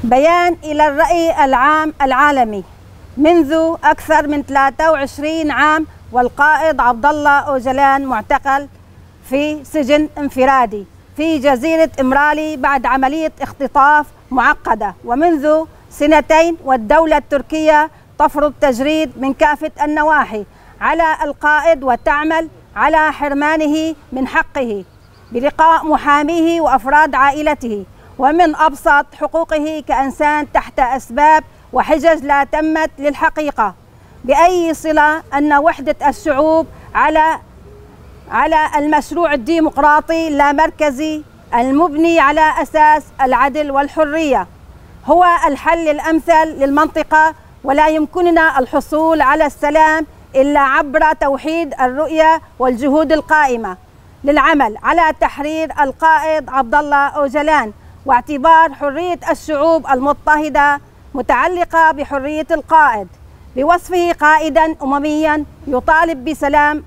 بيان إلى الرأي العام العالمي. منذ أكثر من 23 عام والقائد عبد الله أوجلان معتقل في سجن انفرادي في جزيرة إمرالي بعد عملية اختطاف معقدة، ومنذ 2 والدولة التركية تفرض تجريد من كافة النواحي على القائد وتعمل على حرمانه من حقه بلقاء محاميه وأفراد عائلته ومن أبسط حقوقه كإنسان تحت أسباب وحجج لا تمت للحقيقة بأي صلة أن وحدة الشعوب على المشروع الديمقراطي اللامركزي المبني على أساس العدل والحرية هو الحل الأمثل للمنطقة، ولا يمكننا الحصول على السلام إلا عبر توحيد الرؤية والجهود القائمة للعمل على تحرير القائد عبد الله أوجلان، واعتبار حرية الشعوب المضطهدة متعلقة بحرية القائد بوصفه قائدا أمميا يطالب بسلام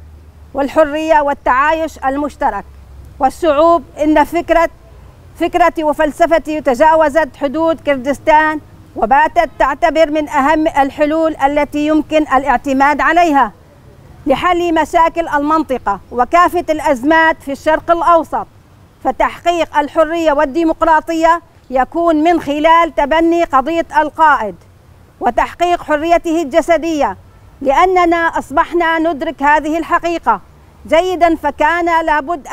والحرية والتعايش المشترك. والشعوب إن فكرتي وفلسفتي تجاوزت حدود كردستان وباتت تعتبر من أهم الحلول التي يمكن الاعتماد عليها لحل مشاكل المنطقة وكافة الأزمات في الشرق الأوسط. فتحقيق الحرية والديمقراطية يكون من خلال تبني قضية القائد وتحقيق حريته الجسدية، لأننا أصبحنا ندرك هذه الحقيقة جيدا، فكان لابد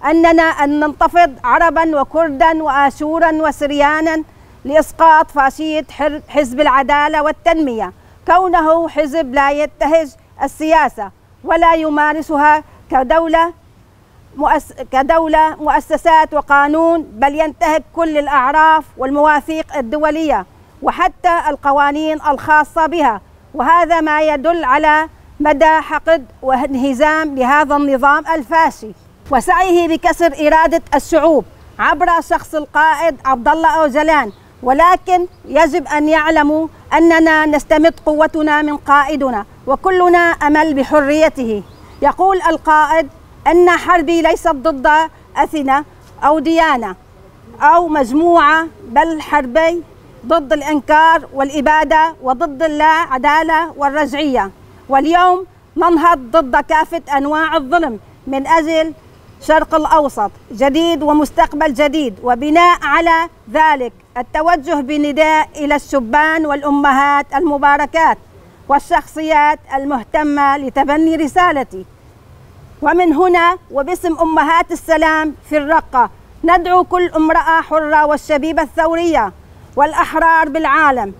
أننا أن ننتفض عربا وكردا وآشورا وسريانا لإسقاط فاشية حزب العدالة والتنمية، كونه حزب لا يتهج السياسة ولا يمارسها كدولة مؤسسات وقانون، بل ينتهك كل الأعراف والمواثيق الدولية وحتى القوانين الخاصة بها، وهذا ما يدل على مدى حقد وانهزام لهذا النظام الفاشي وسعيه بكسر إرادة الشعوب عبر شخص القائد عبد الله أوجلان. ولكن يجب أن يعلموا أننا نستمد قوتنا من قائدنا وكلنا أمل بحريته. يقول القائد أن حربي ليست ضد أثنة أو ديانة أو مجموعة، بل حربي ضد الإنكار والإبادة وضد العدالة والرجعية. واليوم ننهض ضد كافة أنواع الظلم من أجل شرق الأوسط جديد ومستقبل جديد، وبناء على ذلك التوجه بنداء إلى الشبان والأمهات المباركات والشخصيات المهتمة لتبني رسالتي. ومن هنا وباسم أمهات السلام في الرقة ندعو كل امرأة حرة والشبيبة الثورية والأحرار بالعالم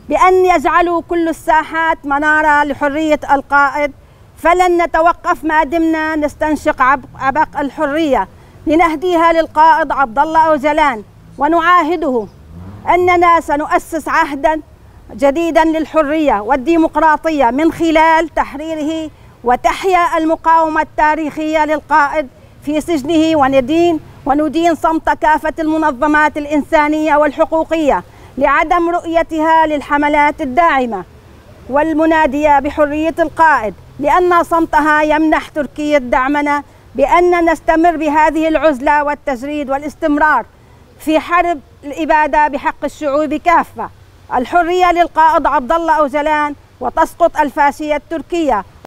بأن يجعلوا كل الساحات منارة لحرية القائد، فلن نتوقف ما دمنا نستنشق عبق الحرية لنهديها للقائد عبد الله أوجلان، ونعاهده أننا سنؤسس عهدا جديدا للحرية والديمقراطية من خلال تحريره، وتحيا المقاومة التاريخية للقائد في سجنه، وندين صمت كافة المنظمات الإنسانية والحقوقية لعدم رؤيتها للحملات الداعمة والمنادية بحرية القائد، لأن صمتها يمنح تركيا دعمنا بأن نستمر بهذه العزلة والتجريد والاستمرار في حرب الإبادة بحق الشعوب كافة. الحرية للقائد عبد الله أوجلان وتسقط الفاشية التركية.